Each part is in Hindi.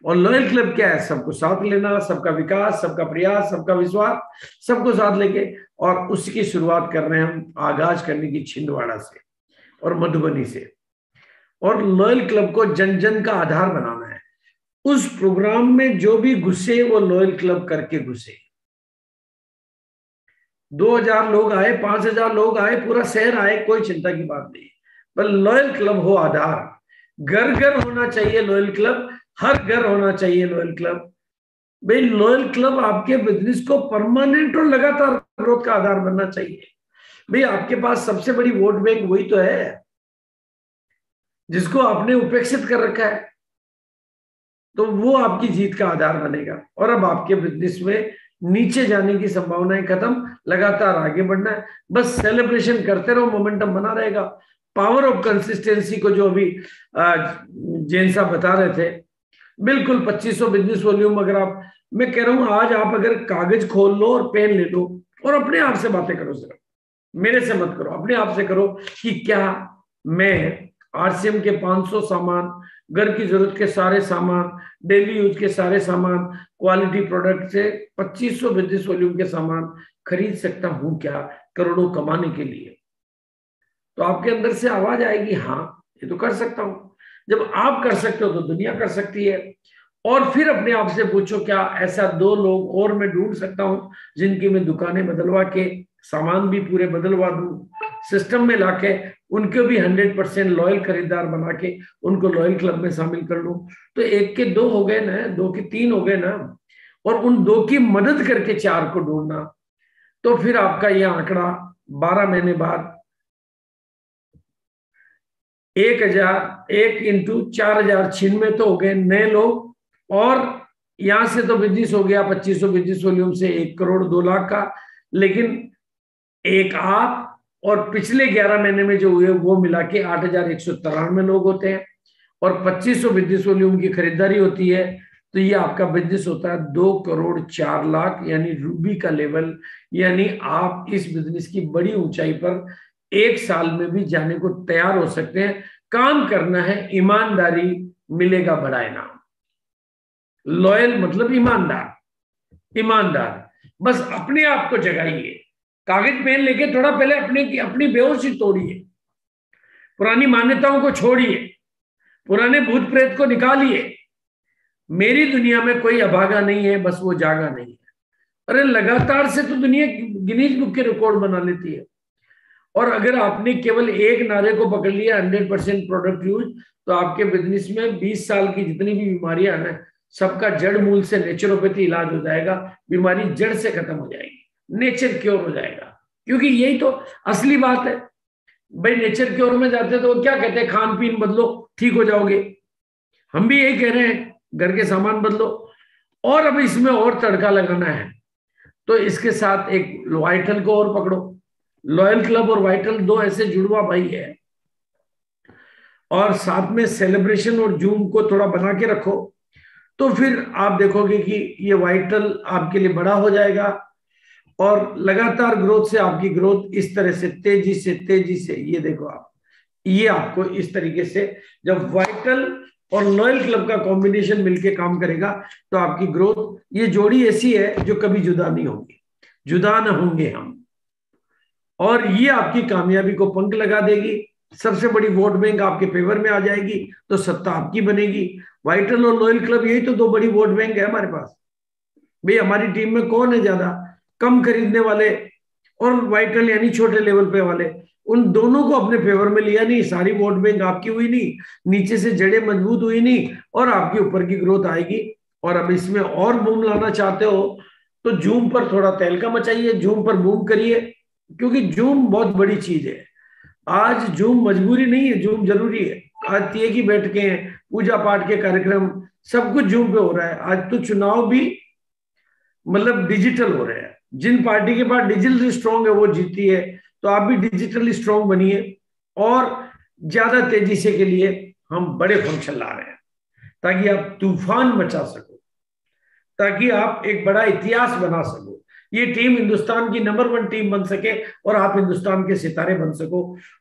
और लॉयल क्लब क्या है? सबको साथ लेना, सबका विकास, सबका प्रयास, सबका विश्वास, सबको साथ लेके, और उसकी शुरुआत कर रहे हैं हम, आगाज करने की छिंदवाड़ा से और मधुबनी से। और लॉयल क्लब को जन जन का आधार बनाना है। उस प्रोग्राम में जो भी घुसे वो लॉयल क्लब करके घुसे। 2000 लोग आए, 5000 लोग आए, पूरा शहर आए, कोई चिंता की बात नहीं, पर लॉयल क्लब हो आधार। घर घर होना चाहिए लॉयल क्लब, हर घर होना चाहिए लॉयल क्लब। भाई लॉयल क्लब आपके बिजनेस को परमानेंट और लगातार ग्रोथ का आधार बनना चाहिए। भाई आपके पास सबसे बड़ी वोट बैंक वही तो है जिसको आपने उपेक्षित कर रखा है, तो वो आपकी जीत का आधार बनेगा। और अब आपके बिजनेस में नीचे जाने की संभावनाएं खत्म, लगातार आगे बढ़ना है, बस सेलिब्रेशन करते रहो, मोमेंटम बना रहेगा। पावर ऑफ कंसिस्टेंसी को जो अभी जैन साहब बता रहे थे, बिल्कुल 2500 बिजनेस वॉल्यूम, अगर आप, मैं कह रहा हूं आज आप अगर कागज खोल लो और पेन ले लो और अपने आप से बातें करो, सिर्फ मेरे से मत करो, अपने आप से करो कि क्या मैं आरसीएम के 500 सामान, घर की जरूरत के सारे सामान, डेली यूज के सारे सामान, क्वालिटी प्रोडक्ट से 2500 बिजनेस वॉल्यूम के सामान खरीद सकता हूं क्या करोड़ों कमाने के लिए? तो आपके अंदर से आवाज आएगी, हाँ ये तो कर सकता हूं। जब आप कर सकते हो तो दुनिया कर सकती है। और फिर अपने आप से पूछो, क्या ऐसा 2 लोग और मैं ढूंढ सकता हूं जिनकी मैं दुकानें बदलवा के सामान भी पूरे बदलवा दूं, सिस्टम में लाके उनको भी 100% लॉयल खरीदार बना के उनको लॉयल क्लब में शामिल कर लूं। तो 1 के 2 हो गए ना, 2 के 3 हो गए ना, और उन 2 की मदद करके 4 को ढूंढना। तो फिर आपका यह आंकड़ा 12 महीने बाद 1000, 1 इंटू 4000, 96 तो हो गए नए लोग। और यहां से तो बिजनेस हो गया 2500 बिजनेस वॉल्यूम से 1 करोड़ 2 लाख का। लेकिन एक आप और पिछले 11 महीने में जो हुए वो मिला के 8193 लोग होते हैं, और 2500 बिजनेस वॉल्यूम की खरीदारी होती है, तो ये आपका बिजनेस होता है 2 करोड़ 4 लाख, यानी रूबी का लेवल। यानी आप इस बिजनेस की बड़ी ऊंचाई पर 1 साल में भी जाने को तैयार हो सकते हैं। काम करना है, ईमानदारी, मिलेगा बड़ा इनाम। लॉयल मतलब ईमानदार, ईमानदार। बस अपने आप को जगाइए, कागज पेन लेके थोड़ा पहले अपनी बेहोशी तोड़िए, पुरानी मान्यताओं को छोड़िए, पुराने भूत प्रेत को निकालिए। मेरी दुनिया में कोई अभागा नहीं है, बस वो जागा नहीं है। अरे लगातार से तो दुनिया गिनीज बुक के रिकॉर्ड बना लेती है। और अगर आपने केवल एक नारे को पकड़ लिया, 100% प्रोडक्ट यूज, तो आपके बिजनेस में 20 साल की जितनी भी बीमारियां हैं, सबका जड़ मूल से नेचुरोपैथी इलाज हो जाएगा। बीमारी जड़ से खत्म हो जाएगी, नेचर क्योर हो जाएगा। क्योंकि यही तो असली बात है। भाई नेचर क्योर में जाते हैं तो वो क्या कहते हैं, खान पीन बदलो ठीक हो जाओगे। हम भी यही कह रहे हैं, घर के सामान बदलो। और अब इसमें और तड़का लगाना है, तो इसके साथ एक वाइटल को और पकड़ो। लॉयल क्लब और वाइटल 2 ऐसे जुड़वा भाई है। और साथ में सेलिब्रेशन और जूम को थोड़ा बना के रखो, तो फिर आप देखोगे कि ये वाइटल आपके लिए बड़ा हो जाएगा। और लगातार ग्रोथ से आपकी ग्रोथ इस तरह से तेजी से ये देखो आप, ये आपको इस तरीके से, जब वाइटल और लॉयल क्लब का कॉम्बिनेशन मिलके काम करेगा तो आपकी ग्रोथ, ये जोड़ी ऐसी है जो कभी जुदा नहीं होगी, जुदा ना होंगे हम। और ये आपकी कामयाबी को पंख लगा देगी। सबसे बड़ी वोट बैंक आपके फेवर में आ जाएगी, तो सत्ता आपकी बनेगी। वाइटल और लॉयल क्लब, यही तो 2 बड़ी वोट बैंक है हमारे पास। भाई हमारी टीम में कौन है ज्यादा कम खरीदने वाले, और वाइटल यानी छोटे लेवल पे वाले, उन दोनों को अपने फेवर में लिया नहीं, सारी वोट बैंक आपकी हुई नहीं, नीचे से जड़ें मजबूत हुई नहीं, और आपके ऊपर की ग्रोथ आएगी। और अब इसमें और बूम लाना चाहते हो तो जूम पर थोड़ा तहलका मचाइए, जूम पर बूम करिए, क्योंकि जूम बहुत बड़ी चीज है। आज जूम मजबूरी नहीं है, जूम जरूरी है। आज तीये की बैठकें, पूजा पाठ के कार्यक्रम, सब कुछ जूम पे हो रहा है। आज तो चुनाव भी मतलब डिजिटल हो रहे हैं। जिन पार्टी के पास डिजिटल स्ट्रांग है वो जीती है, तो आप भी डिजिटली स्ट्रांग बनिए। और ज्यादा तेजी से के लिए हम बड़े फंक्शन ला रहे हैं, ताकि आप तूफान मचा सको, ताकि आप एक बड़ा इतिहास बना सको, ये टीम हिंदुस्तान की नंबर 1 टीम बन सके और आप हिंदुस्तान के सितारे बन सको।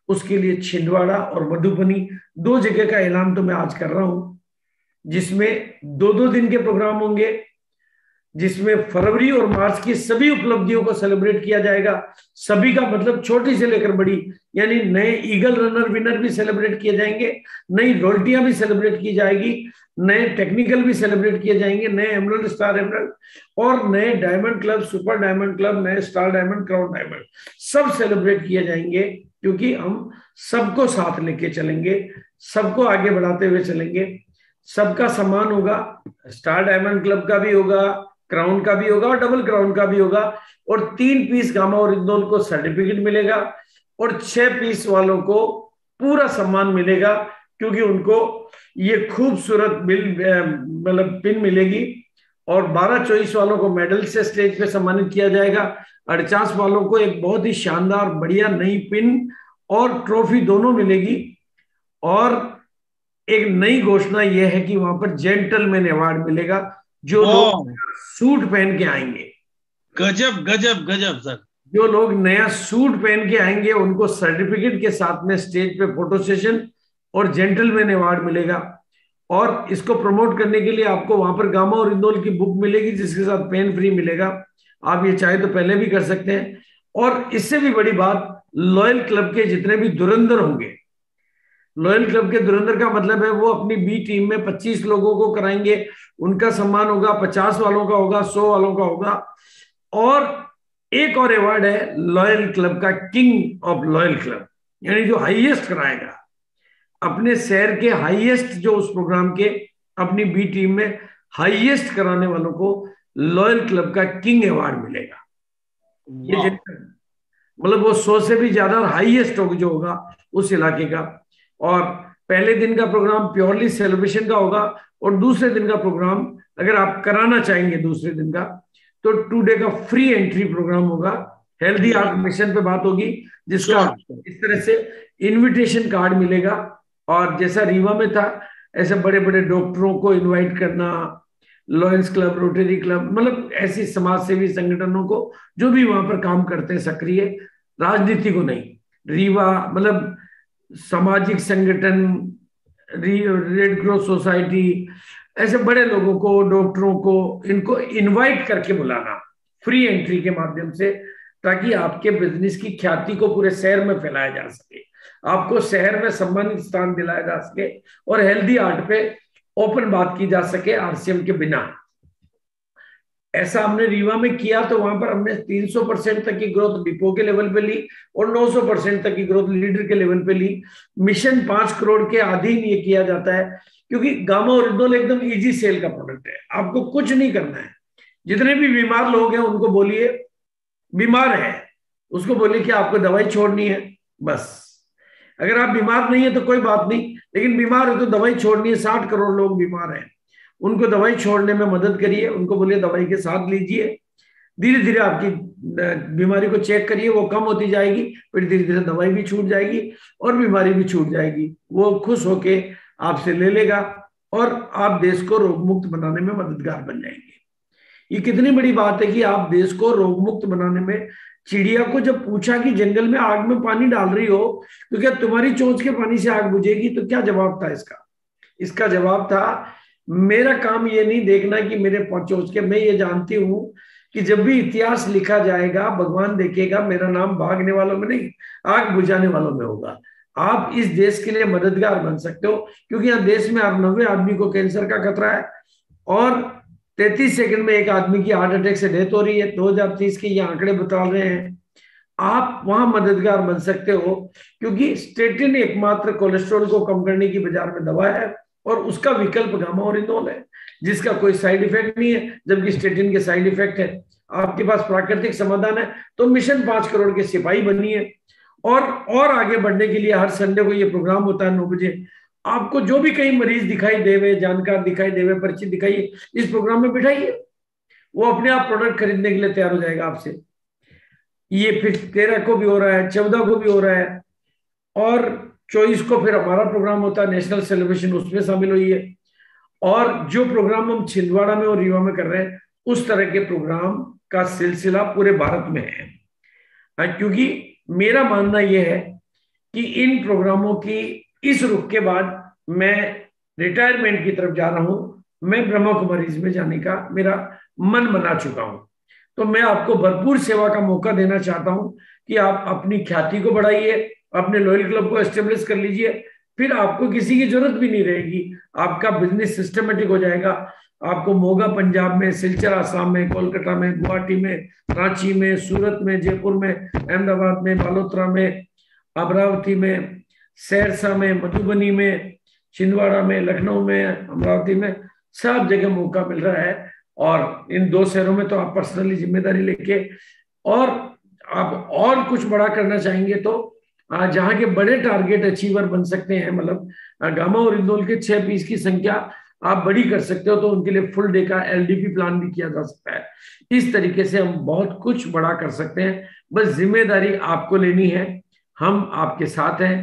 उसके लिए छिंदवाड़ा और मधुबनी 2 जगह का ऐलान तो मैं आज कर रहा हूं। जिसमें 2-2 दिन के प्रोग्राम होंगे, जिसमें फरवरी और मार्च की सभी उपलब्धियों को सेलिब्रेट किया जाएगा। सभी का मतलब छोटी से लेकर बड़ी, यानी नए ईगल रनर विनर भी सेलिब्रेट किए जाएंगे, नई रोल्टियां भी सेलिब्रेट की जाएगी, नए टेक्निकल भी सेलिब्रेट किए जाएंगे, नए एमरल्ड, स्टार एमरल्ड और नए diamond club, super diamond club, नए स्टार डायमंड, क्राउन डायमंड सब सेलिब्रेट किए जाएंगे। क्योंकि हम सबको साथ लेके चलेंगे, सबको आगे बढ़ाते हुए चलेंगे, सबका सम्मान होगा। स्टार डायमंड क्लब का भी होगा, क्राउन का भी होगा और डबल क्राउन का भी होगा। और 3 पीस गामा ओरिजिनल को सर्टिफिकेट मिलेगा और 6 पीस वालों को पूरा सम्मान मिलेगा, क्योंकि उनको ये खूबसूरत मतलब पिन मिलेगी। और 12 चॉइस वालों को मेडल से स्टेज पे सम्मानित किया जाएगा। 48 वालों को एक बहुत ही शानदार बढ़िया नई पिन और ट्रॉफी दोनों मिलेगी। और एक नई घोषणा यह है कि वहां पर जेंटलमैन अवार्ड मिलेगा, जो लोग सूट पहन के आएंगे। गजब गजब गजब सर। जो लोग नया सूट पहन के आएंगे उनको सर्टिफिकेट के साथ में स्टेज पे फोटो सेशन और जेंटलमैन अवार्ड मिलेगा। और इसको प्रमोट करने के लिए आपको वहां पर गामा और इंदौल की बुक मिलेगी, जिसके साथ पेन फ्री मिलेगा। आप ये चाहे तो पहले भी कर सकते हैं। और इससे भी बड़ी बात, लॉयल क्लब के जितने भी धुरंधर होंगे, लॉयल क्लब के धुरंधर का मतलब है वो अपनी बी टीम में 25 लोगों को कराएंगे, उनका सम्मान होगा, 50 वालों का होगा, 100 वालों का होगा। और एक और अवार्ड है लॉयल क्लब का, किंग ऑफ लॉयल क्लब, यानी जो हाईएस्ट कराएगा अपने शहर के हाईएस्ट, जो उस प्रोग्राम के अपनी बी टीम में हाईएस्ट कराने वालों को लॉयल क्लब का किंग अवार्ड मिलेगा। ये मतलब वो 100 से भी ज्यादा हाईएस्ट होगा जो होगा उस इलाके का। और पहले दिन का प्रोग्राम प्योरली सेलिब्रेशन का होगा, और दूसरे दिन का प्रोग्राम अगर आप कराना चाहेंगे दूसरे दिन का, तो 2 डे का फ्री एंट्री प्रोग्राम होगा। हेल्दी आर्ट मिशन पे बात होगी, जिसका इस तरह से इनविटेशन कार्ड मिलेगा। और जैसा रीवा में था, ऐसे बड़े बड़े डॉक्टरों को इनवाइट करना, लॉयंस क्लब, रोटरी क्लब, मतलब ऐसी समाज सेवी संगठनों को जो भी वहां पर काम करते हैं सक्रिय, राजनीति को नहीं। रीवा मतलब सामाजिक संगठन, रेड क्रॉस सोसाइटी, ऐसे बड़े लोगों को, डॉक्टरों को, इनको इनवाइट करके बुलाना फ्री एंट्री के माध्यम से, ताकि आपके बिजनेस की ख्याति को पूरे शहर में फैलाया जा सके, आपको शहर में सम्मानित स्थान दिलाया जा सके, और हेल्दी आर्ट पे ओपन बात की जा सके आरसीएम के बिना। ऐसा हमने रीवा में किया, तो वहां पर हमने 300% तक की ग्रोथ डिपो के लेवल पे ली और 900% तक की ग्रोथ लीडर के लेवल पे ली। मिशन 5 करोड़ के अधीन ये किया जाता है, क्योंकि गामा ओरिजिनल एकदम इजी सेल का प्रोडक्ट है, आपको कुछ नहीं करना है। जितने भी बीमार लोग हैं उनको बोलिए, बीमार है उसको बोलिए कि आपको दवाई छोड़नी है, बस। अगर आप बीमार नहीं है तो कोई बात नहीं, लेकिन बीमार है तो दवाई छोड़नी है। 60 करोड़ लोग बीमार हैं, उनको दवाई छोड़ने में मदद करिए, उनको बोलिए दवाई के साथ लीजिए, धीरे धीरे आपकी बीमारी को चेक करिए, वो कम होती जाएगी, फिर धीरे धीरे दवाई भी छूट जाएगी और बीमारी भी छूट जाएगी। वो खुश होके आपसे ले लेगा और आप देश को रोग मुक्त बनाने में मददगार बन जाएंगे। ये कितनी बड़ी बात है कि आप देश को रोग मुक्त बनाने में, चिड़िया को जब पूछा कि जंगल में आग में पानी डाल रही हो तो क्या तुम्हारी चोंच के पानी से आग बुझेगी, तो क्या जवाब था इसका? इसका जवाब था, मेरा काम ये नहीं देखना कि मेरे चोंच के, मैं ये जानती हूं कि जब भी इतिहास लिखा जाएगा भगवान देखेगा मेरा नाम भागने वालों में नहीं, आग बुझाने वालों में होगा। आप इस देश के लिए मददगार बन सकते हो, क्योंकि यहाँ देश में 90 आदमी को कैंसर का खतरा है और 33 सेकंड में एक आदमी की हार्ट अटैक से डेथ हो रही है। 2030 के ये आंकड़े बता रहे हैं। आप वहां मददगार बन सकते हो, क्योंकि स्टेटिन एकमात्र कोलेस्ट्रॉल को कम करने की बाजार में दवा है, और उसका विकल्प गामा ओरिजिनल है, जिसका कोई साइड इफेक्ट नहीं है, जबकि स्टेटिन के साइड इफेक्ट है। आपके पास प्राकृतिक समाधान है, तो मिशन 5 करोड़ के सिपाही बनिए। और आगे बढ़ने के लिए हर संडे को ये प्रोग्राम होता है 9 बजे। आपको जो भी कहीं मरीज दिखाई देवे, जानकार दिखाई देवे, परिचित दिखाइए, इस प्रोग्राम में बिठाइए, वो अपने आप प्रोडक्ट खरीदने के लिए तैयार हो जाएगा आपसे। ये फिर 13 को भी हो रहा है, 14 को भी हो रहा है, और 24 को फिर हमारा प्रोग्राम होता है नेशनल सेलिब्रेशन, उसमें शामिल होइए। और जो प्रोग्राम हम छिंदवाड़ा में और रीवा में कर रहे हैं, उस तरह के प्रोग्राम का सिलसिला पूरे भारत में है। क्योंकि मेरा मानना यह है कि इन प्रोग्रामों की इस रुख के बाद मैं रिटायरमेंट की तरफ जा रहा हूं, मैं ब्रह्मा कुमारीज में जाने का मेरा मन बना चुका हूं। तो मैं आपको भरपूर सेवा का मौका देना चाहता हूं कि आप अपनी ख्याति को बढ़ाइए, अपने लॉयल क्लब को एस्टेब्लिश कर लीजिए, फिर आपको किसी की जरूरत भी नहीं रहेगी। आपका बिजनेस सिस्टमेटिक हो जाएगा। आपको मोगा पंजाब में, सिलचर आसाम में, कोलकाता में, गुवाहाटी में, रांची में, सूरत में, जयपुर में, अहमदाबाद में, बालोतरा में, अमरावती में, सहरसा में, मधुबनी में, छिंदवाड़ा में, लखनऊ में, अमरावती में, सब जगह मौका मिल रहा है। और इन 2 शहरों में तो आप पर्सनली जिम्मेदारी लेके, और आप और कुछ बड़ा करना चाहेंगे तो जहां के बड़े टारगेट अचीवर बन सकते हैं, मतलब गामा और इंदौल के 6 पीस की संख्या आप बड़ी कर सकते हो, तो उनके लिए फुल डे का एलडीपी प्लान भी किया जा सकता है। इस तरीके से हम बहुत कुछ बड़ा कर सकते हैं। बस जिम्मेदारी आपको लेनी है, हम आपके साथ हैं।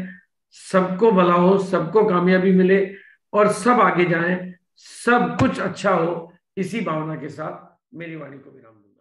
सबको भला हो, सबको कामयाबी मिले और सब आगे जाएं, सब कुछ अच्छा हो, इसी भावना के साथ मेरी वाणी को विराम दूंगा।